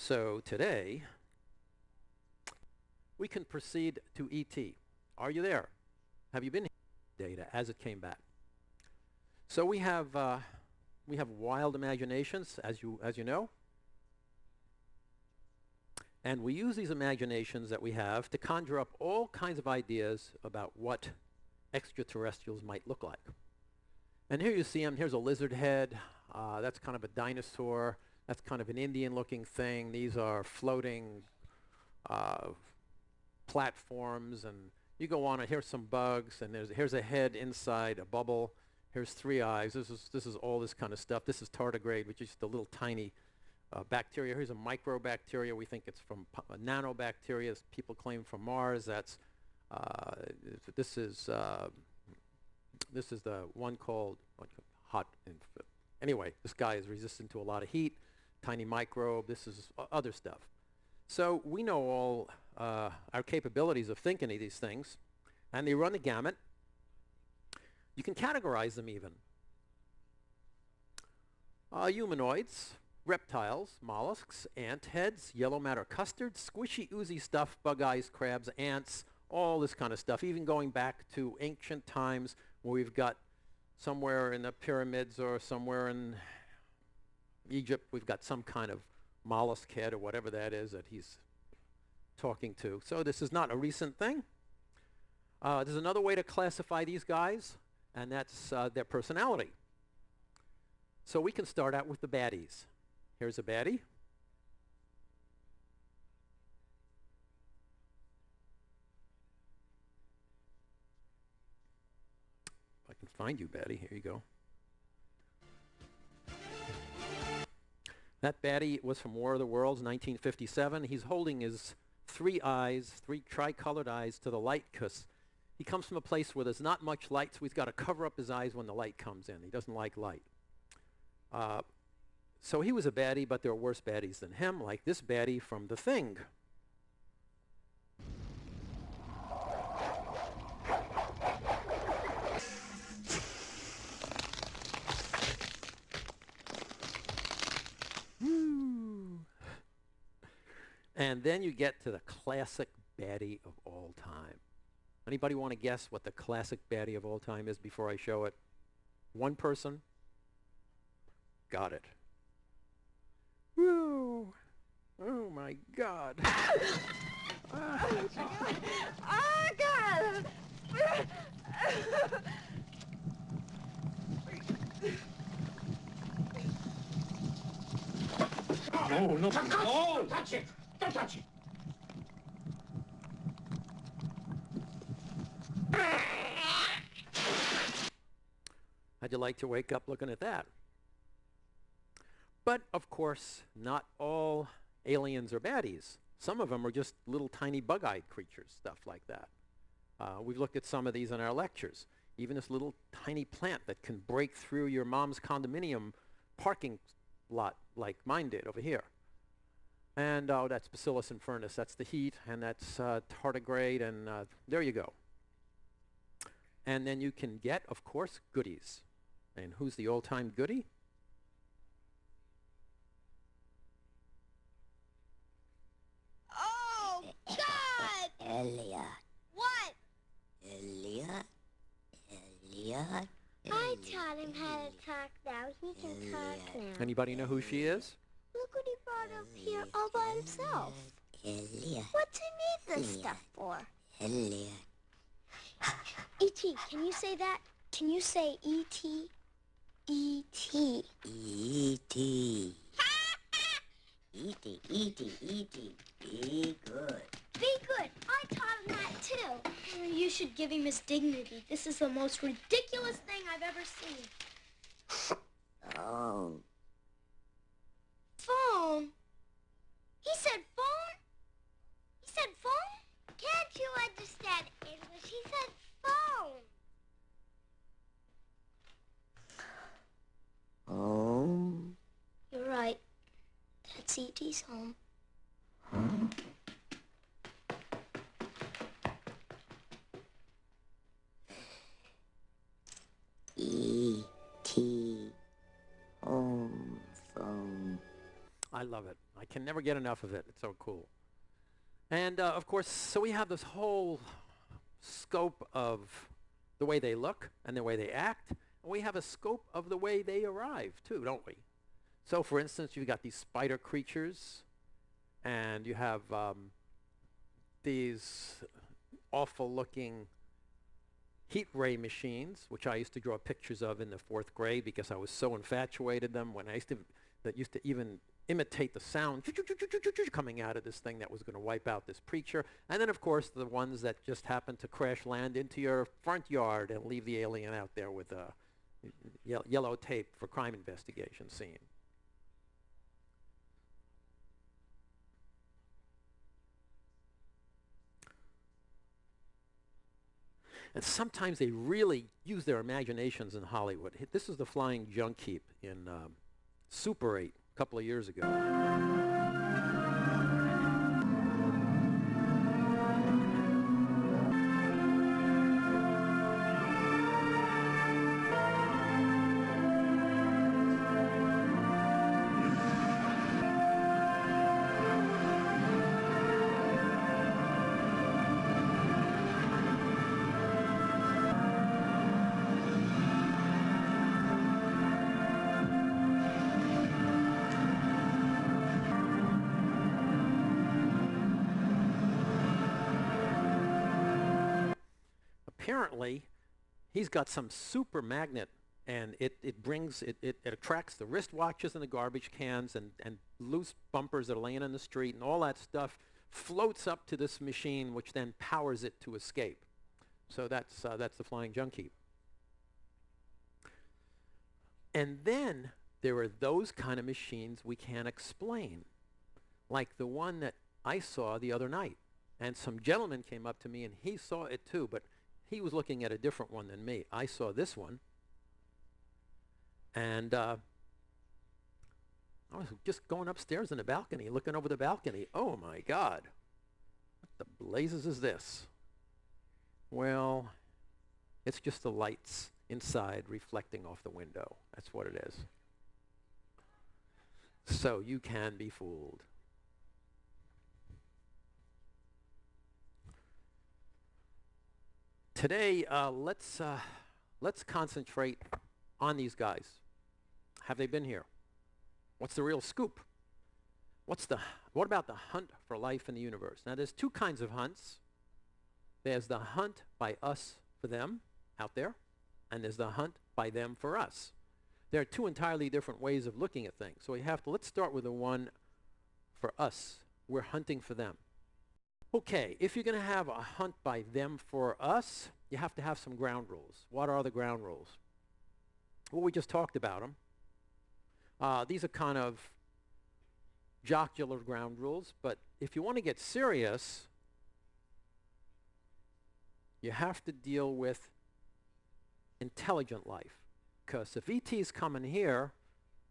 So today, we can proceed to ET. Are you there? Have you been here? Data as it came back. So we have wild imaginations, as you know, and we use these imaginations that we have to conjure up all kinds of ideas about what extraterrestrials might look like. And here you see them. Here's a lizard head. That's kind of a dinosaur. That's kind of an Indian-looking thing. These are floating platforms, and you go on, and here's some bugs, and here's a head inside a bubble. Here's 3 eyes. This is all this kind of stuff. This is tardigrade, which is just a little tiny bacteria. Here's a microbacteria. We think it's from nanobacteria, as people claim from Mars. That's this is the one called hot. Anyway, this guy is resistant to a lot of heat. Tiny microbe. This is other stuff. So we know all our capabilities of thinking of these things, and they run the gamut. You can categorize them even. Humanoids, reptiles, mollusks, ant heads, yellow matter custards, squishy, oozy stuff, bug eyes, crabs, ants, all this kind of stuff, even going back to ancient times where we've got somewhere in the pyramids or somewhere in Egypt, we've got some kind of mollusk head or whatever that is that he's talking to. So this is not a recent thing. There's another way to classify these guys, and that's their personality. So we can start out with the baddies. Here's a baddie. If I can find you, baddie. Here you go. That baddie was from War of the Worlds, 1957. He's holding his 3 eyes, 3 tricolored eyes to the light, because he comes from a place where there's not much light, so he's got to cover up his eyes when the light comes in. He doesn't like light. So he was a baddie, but there are worse baddies than him, like this baddie from The Thing. And then you get to the classic baddie of all time. Anybody want to guess what the classic baddie of all time is before I show it? One person? Got it. Woo! Oh my God. Oh God! No, no, don't touch it! Don't touch it! How'd you like to wake up looking at that? But, of course, not all aliens are baddies. Some of them are just little tiny bug-eyed creatures, stuff like that. We've looked at some of these in our lectures. Even this little tiny plant that can break through your mom's condominium parking lot like mine did over here. And that's Bacillus infernus. That's the heat, and that's tardigrade, and there you go. And then you can get, of course, goodies. And who's the all-time goodie? Oh God! Elliot. What? Elliot. I taught him how to talk now. He can talk now. Anybody know who she is? Look what he brought up here all by himself. Elliot. What's he need this stuff for? Elliot. E.T., can you say that? Can you say E.T.? E.T. E.T. E.T. E.T. E.T. Be good. Be good. I taught him that too. You should give him his dignity. This is the most ridiculous thing I've ever seen. Oh. Phone? He said phone? He said phone? Can't you understand English? He said phone. Home. You're right. That's E.T.'s home. E.T. Home phone. I love it. I can never get enough of it. It's so cool. And of course, so we have this whole scope of the way they look and the way they act. And we have a scope of the way they arrive too, don't we? So for instance, you've got these spider creatures, and you have these awful looking heat ray machines, which I used to draw pictures of in the 4th grade because I was so infatuated them when I used to, that used to even imitate the sound coming out of this thing that was going to wipe out this preacher. And then of course the ones that just happen to crash land into your front yard and leave the alien out there with a yellow tape for crime investigation scene. And sometimes they really use their imaginations in Hollywood. This is the flying junk heap in Super 8 a couple of years ago. Apparently, he's got some super magnet, and it attracts the wristwatches and the garbage cans and loose bumpers that are laying in the street, and all that stuff floats up to this machine, which then powers it to escape. So that's the flying junk heap. And then there are those kind of machines we can't explain, like the one that I saw the other night. And some gentleman came up to me, and he saw it too, but he was looking at a different one than me. I saw this one, and I was just going upstairs in the balcony, looking over the balcony. Oh my God, what the blazes is this? Well, it's just the lights inside reflecting off the window. That's what it is. So you can be fooled. Today, let's concentrate on these guys. Have they been here? What's the real scoop? What about the hunt for life in the universe? Now, there's two kinds of hunts. There's the hunt by us for them out there, and there's the hunt by them for us. There are two entirely different ways of looking at things. So let's start with the one for us. We're hunting for them. Okay, if you're going to have a hunt by them for us, you have to have some ground rules. What are the ground rules? Well, we just talked about them. These are kind of jocular ground rules, but if you want to get serious, you have to deal with intelligent life. Because if ET's coming here,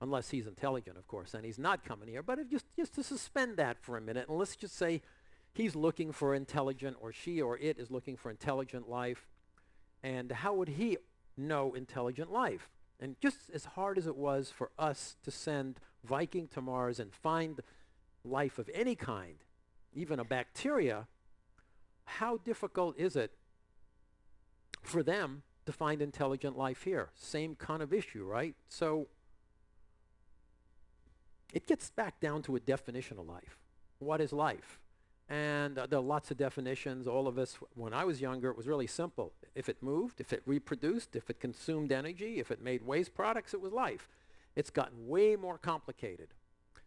unless he's intelligent, of course, and he's not coming here, but if just to suspend that for a minute, and let's just say he's looking for intelligent, or she or it is looking for intelligent life. And how would he know intelligent life? And just as hard as it was for us to send Viking to Mars and find life of any kind, even a bacteria, how difficult is it for them to find intelligent life here? Same kind of issue, right? So it gets back down to a definition of life. What is life? And there are lots of definitions. All of us, when I was younger, it was really simple. If it moved, if it reproduced, if it consumed energy, if it made waste products, it was life. It's gotten way more complicated.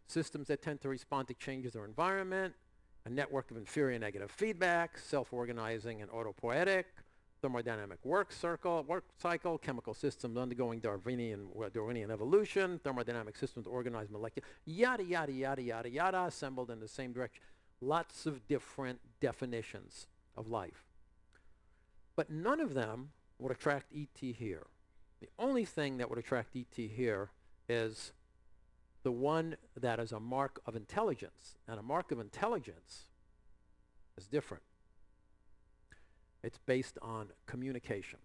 Systems that tend to respond to changes in their environment, a network of inferior negative feedback, self-organizing and autopoietic, thermodynamic work cycle, chemical systems undergoing Darwinian evolution, thermodynamic systems organized molecular, yada, yada, yada, yada, yada, assembled in the same direction. Lots of different definitions of life. But none of them would attract ET here. The only thing that would attract ET here is the one that is a mark of intelligence. And a mark of intelligence is different. It's based on communication.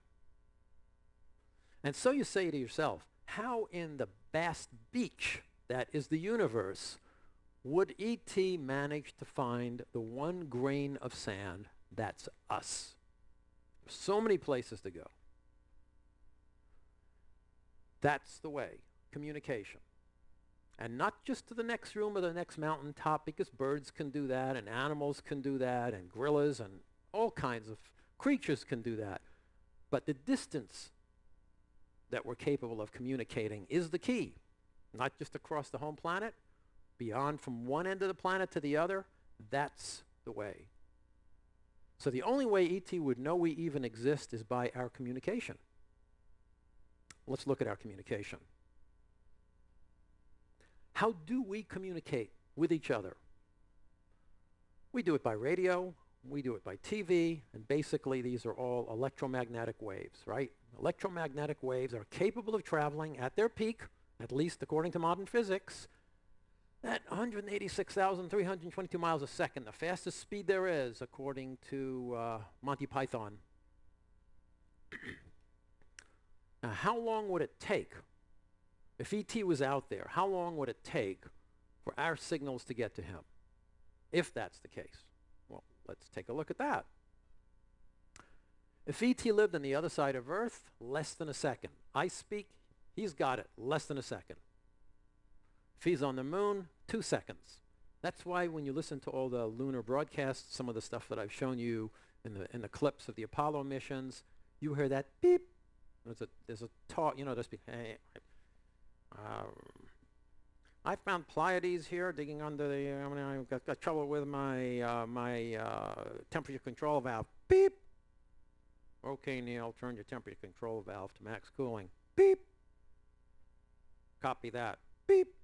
And so you say to yourself, how in the vast beach that is the universe would E.T. manage to find the one grain of sand that's us? So many places to go. That's the way, communication. And not just to the next room or the next mountaintop, because birds can do that, and animals can do that, and gorillas and all kinds of creatures can do that. But the distance that we're capable of communicating is the key. Not just across the home planet, beyond from one end of the planet to the other, that's the way. So the only way E.T. would know we even exist is by our communication. Let's look at our communication. How do we communicate with each other? We do it by radio, we do it by TV, and basically these are all electromagnetic waves, right? Electromagnetic waves are capable of traveling at their peak, at least according to modern physics, at 186,322 miles a second, the fastest speed there is, according to Monty Python. Now, how long would it take, if E.T. was out there, how long would it take for our signals to get to him, if that's the case? Well, let's take a look at that. If E.T. lived on the other side of Earth, less than a second. I speak, he's got it, less than a second. If he's on the moon, 2 seconds. That's why when you listen to all the lunar broadcasts, some of the stuff that I've shown you in the clips of the Apollo missions, you hear that beep. There's a talk, you know, there's hey, I found Pleiades here digging under the, I've got trouble with my temperature control valve. Beep. Okay, Neil, turn your temperature control valve to max cooling. Beep. Copy that. Beep.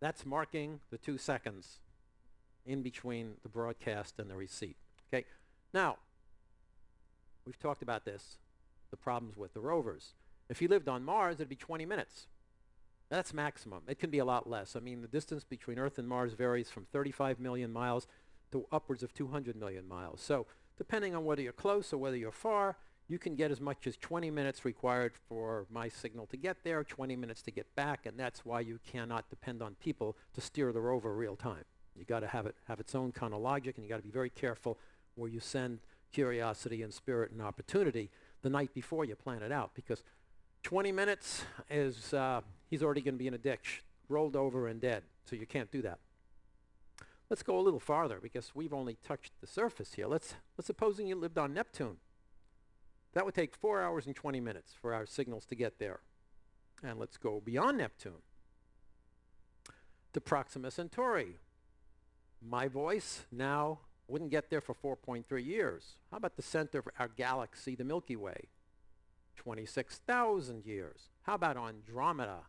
That's marking the 2 seconds in between the broadcast and the receipt. Okay. Now, we've talked about this, the problems with the rovers. If you lived on Mars, it'd be 20 minutes. That's maximum. It can be a lot less. I mean, the distance between Earth and Mars varies from 35 million miles to upwards of 200 million miles. So depending on whether you're close or whether you're far, you can get as much as 20 minutes required for my signal to get there, 20 minutes to get back, and that's why you cannot depend on people to steer the rover real time. You got to have its own kind of logic, and you got to be very careful where you send Curiosity and Spirit and Opportunity the night before you plan it out, because 20 minutes is, he's already going to be in a ditch, rolled over and dead, so you can't do that. Let's go a little farther, because we've only touched the surface here. Let's supposing you lived on Neptune. That would take 4 hours and 20 minutes for our signals to get there. And let's go beyond Neptune to Proxima Centauri. My voice now wouldn't get there for 4.3 years. How about the center of our galaxy, the Milky Way? 26,000 years. How about Andromeda,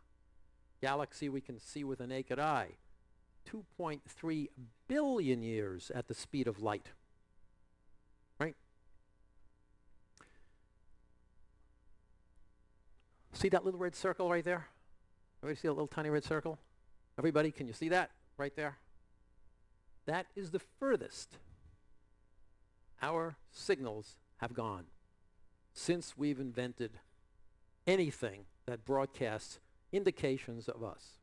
galaxy we can see with the naked eye? 2.3 billion years at the speed of light. Right? See that little red circle right there? Everybody see a little tiny red circle? Everybody, can you see that right there? That is the furthest our signals have gone since we've invented anything that broadcasts indications of us.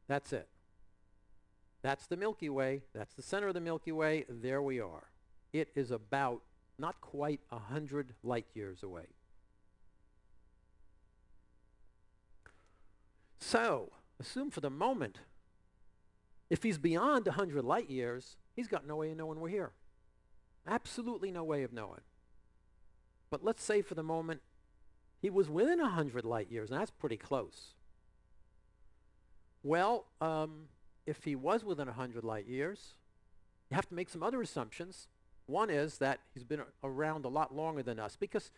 That's it. That's the Milky Way. That's the center of the Milky Way. There we are. It is about not quite 100 light years away. So, assume for the moment, if he's beyond 100 light years, he's got no way of knowing we're here. Absolutely no way of knowing. But let's say for the moment, he was within 100 light years, and that's pretty close. Well, if he was within 100 light years, you have to make some other assumptions. One is that he's been around a lot longer than us, because